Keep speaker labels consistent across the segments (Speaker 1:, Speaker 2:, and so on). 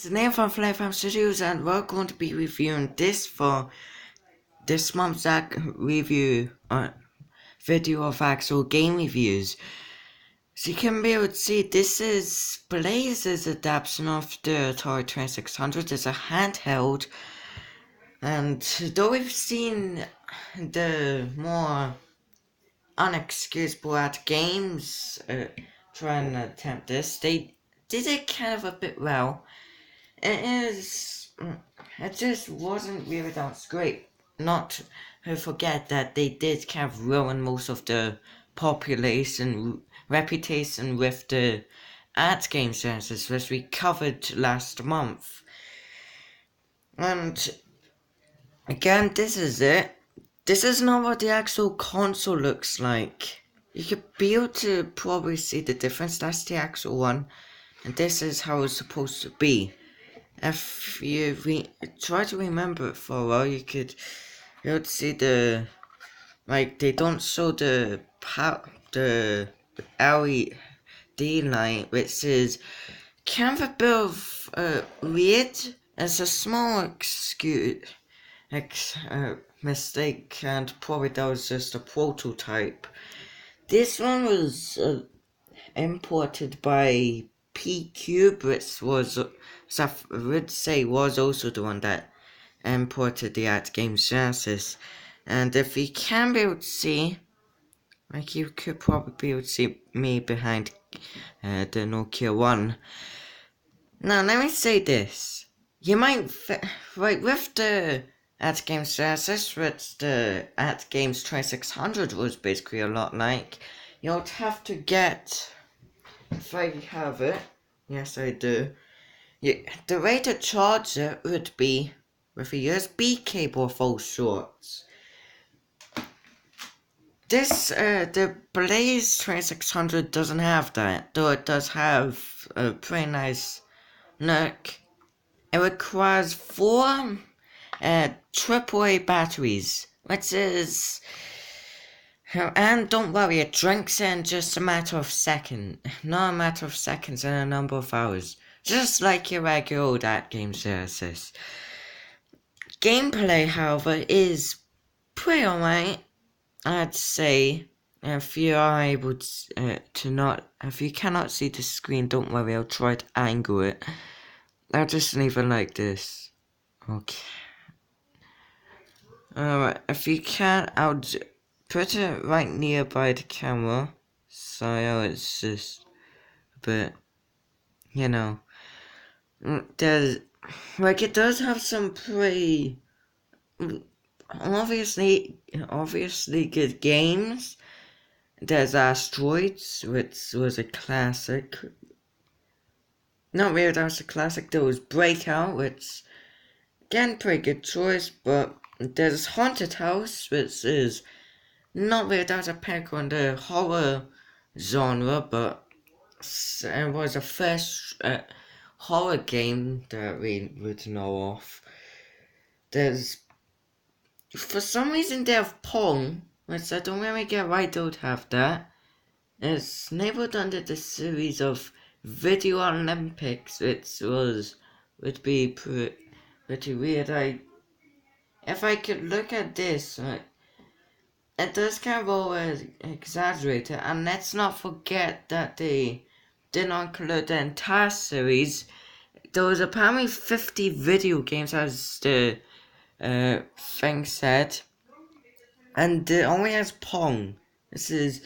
Speaker 1: It's Name from Flyfarm Studios, and we're going to be reviewing this for this month's review video of actual game reviews. So you can be able to see this is Blaze's adaptation of the Atari 2600. It's a handheld, and though we've seen the more unexcusable AtGames try and attempt this, they did it kind of a bit well. It is. It just wasn't really that great. Not to forget that they did kind of ruin most of the population reputation with the AtGames services, which we covered last month. And again, this is it. This is not what the actual console looks like. You could be able to probably see the difference. That's the actual one, and this is how it's supposed to be. If you try to remember it for a while, you would see they don't show the LED light, which is kind of a bit of weird. It's a small mistake, and probably that was just a prototype. This one was imported by P-Cube, which was, I would say, was also the one that imported the AtGames services. And if you can be able to see, like you could probably be able to see me behind the Nokia 1. Now, let me say this. You might, right, with the AtGames services, which the AtGames 2600 was basically a lot like, you'd have to get, if I have it, yes I do, the way to charge it would be with a USB cable of all sorts. The Blaze 2600 doesn't have that, though it does have a pretty nice look. It requires 4 AAA batteries, which is... And don't worry, it drinks in just a matter of seconds, not a matter of seconds, in a number of hours. Just like your regular old AtGames services. Gameplay, however, is pretty alright, I'd say. If you are able if you cannot see the screen, don't worry, I'll try to angle it. I'll just leave it like this. Okay. Alright, if you can, I'll put it right nearby the camera, so it's just a bit, there's, like, it does have some pretty, obviously good games. There's Asteroids, which was a classic. Not really that was a classic, there was Breakout, which, again, pretty good choice, but there's Haunted House, which is not really that a pick on the horror genre, but it was the first horror game that we would know of. There's, for some reason they have Pong, which I don't really get why they don't have that. It's labeled under the series of Video Olympics, which would be pretty weird. If I could look at this, it does kind of always exaggerate it, and let's not forget that they did not include the entire series. There was apparently 50 video games, as the thing said, and it only has Pong. This is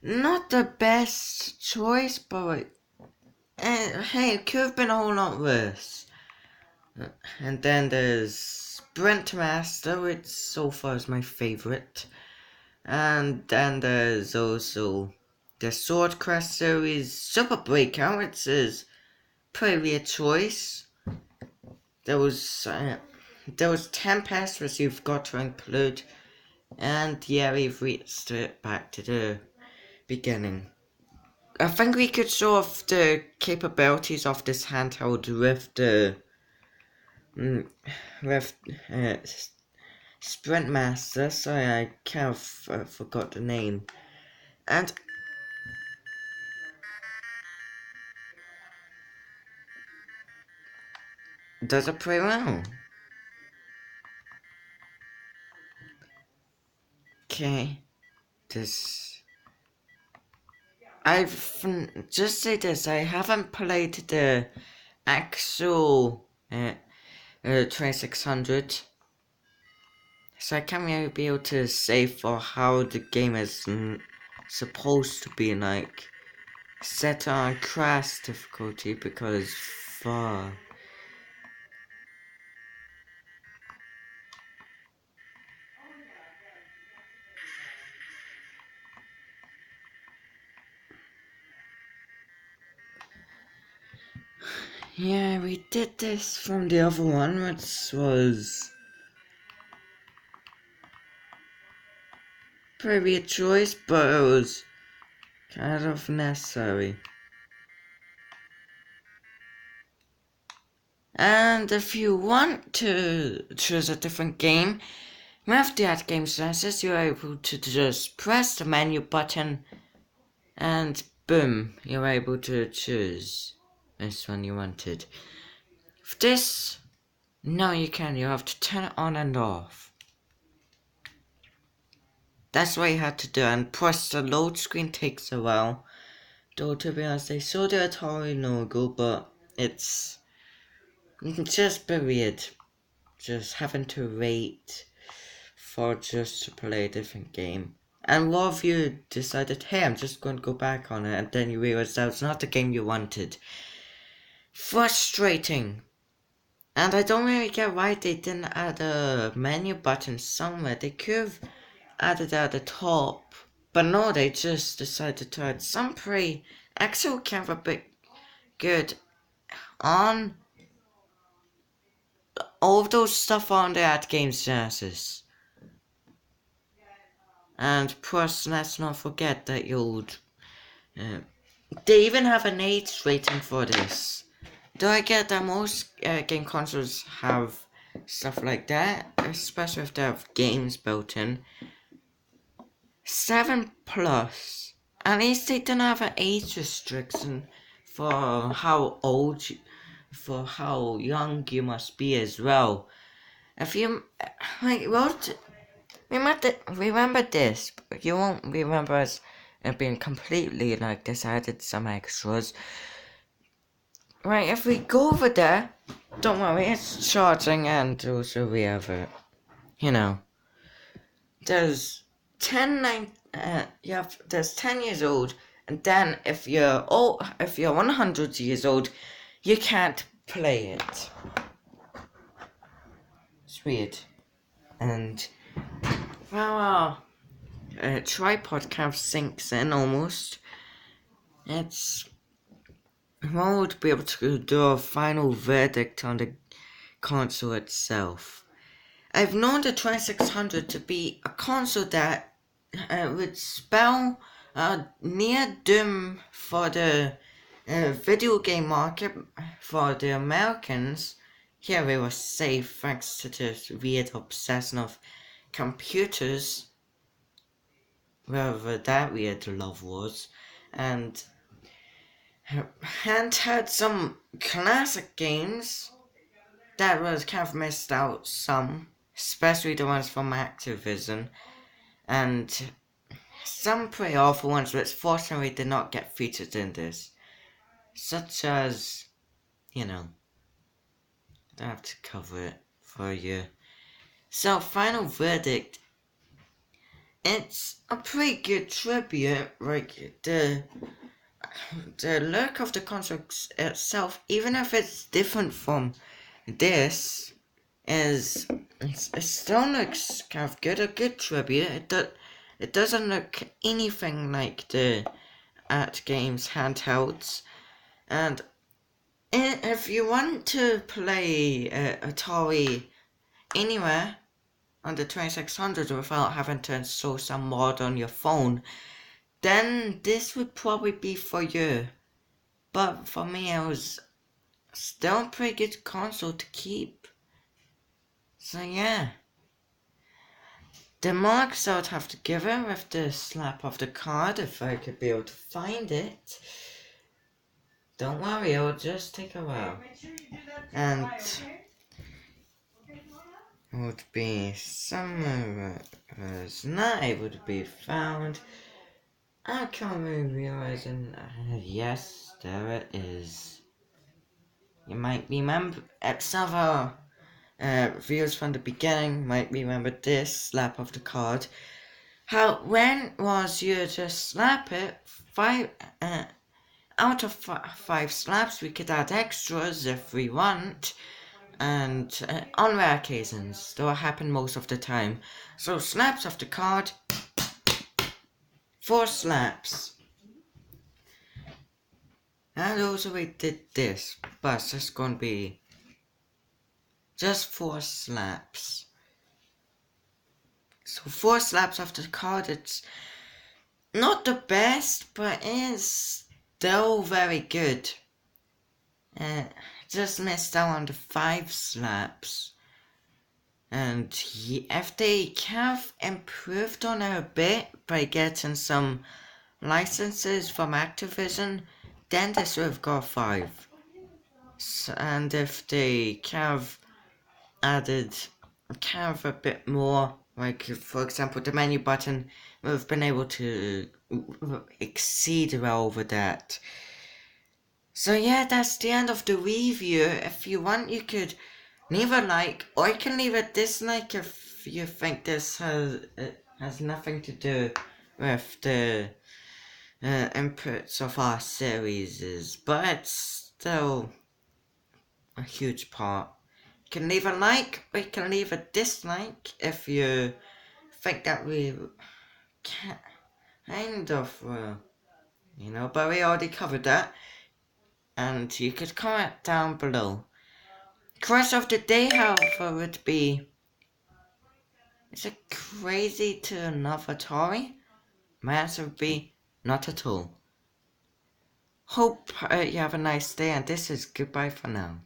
Speaker 1: not the best choice, but hey, it could have been a whole lot worse. And then there's Sprint Master, which so far is my favourite. And then there's also the Sword Quest series Super Breakout, which is probably a choice. There was Tempest, which you've got to include, and yeah, we've reached it back to the beginning. I think we could show off the capabilities of this handheld with the Sprint Master. Sorry, I kind of forgot the name. And Does it play well? Okay. Just say this, I haven't played the actual 2600, so I can't really be able to say for how the game is supposed to be like set on crash difficulty because far. Yeah, we did this from the other one, which was probably a choice, but it was kind of necessary. And if you want to choose a different game, with the AtGames services, you're able to just press the menu button and boom, you're able to choose this one you wanted. For this, no you can't, you have to turn it on and off. That's what you had to do, and plus the load screen takes a while. Though to be honest, they saw the Atari logo, but it's just weird. Just having to wait for just to play a different game. And what if you decided, hey, I'm just going to go back on it, and then you realize that it's not the game you wanted? Frustrating. And I don't really get why they didn't add a menu button somewhere. They could have added it at the top. But no, they just decided to add some pretty actual kind of a bit good on all of those stuff on the AtGames Genesis. And plus, let's not forget that they even have an age rating for this. Do I get that most game consoles have stuff like that, especially if they have games built in? 7 plus. At least they don't have an age restriction for how young you must be as well. If you remember this, but you won't remember us being completely like this. I added some extras. Right, if we go over there, don't worry, it's charging, and also we have it. There's 10 years old, and then if you're 100 years old, you can't play it. It's weird. And well, tripod kind of sinks in almost. One would be able to do a final verdict on the console itself. I've known the 2600 to be a console that would spell near doom for the video game market for the Americans. Here we were safe thanks to this weird obsession of computers, wherever that weird love was, and had some classic games that was kind of missed out some, especially the ones from Activision, and some pretty awful ones which fortunately did not get featured in this, such as, I don't have to cover it for you. So, final verdict, it's a pretty good tribute. Like the look of the console itself, even if it's different from this, it still looks kind of good, a good tribute. It doesn't look anything like the AtGames handhelds. And if you want to play Atari anywhere on the 2600 without having to install some mod on your phone, then this would probably be for you. But for me, it was still a pretty good console to keep. So yeah. The marks I would have to give it with the slap of the card if I could be able to find it. Don't worry, it'll just take a while. And would be somewhere was not able to be found. I can't really realize, and yes, there it is. You might remember some of our views from the beginning might remember this slap of the card. How when was you to slap it? Out of 5 slaps, we could add extras if we want. And on rare occasions, that will happen most of the time. So slaps of the card, 4 slaps. And also we did this, but it's just gonna be just 4 slaps. So 4 slaps of the card, it's not the best, but is still very good. Just missed out on the 5 slaps. And if they have improved on it a bit by getting some licenses from Activision, then this would have got 5. And if they have added a bit more, like for example the menu button, we've been able to exceed well over that. So yeah, that's the end of the review. If you want, you could leave a like, or you can leave a dislike if you think this has nothing to do with the inputs of our series, but it's still a huge part. You can leave a like, or you can leave a dislike if you think that we kind of, but we already covered that. And you could comment down below. Crush of the day, however, would be, is it crazy to love Atari? My answer would be, not at all. Hope you have a nice day, and this is goodbye for now.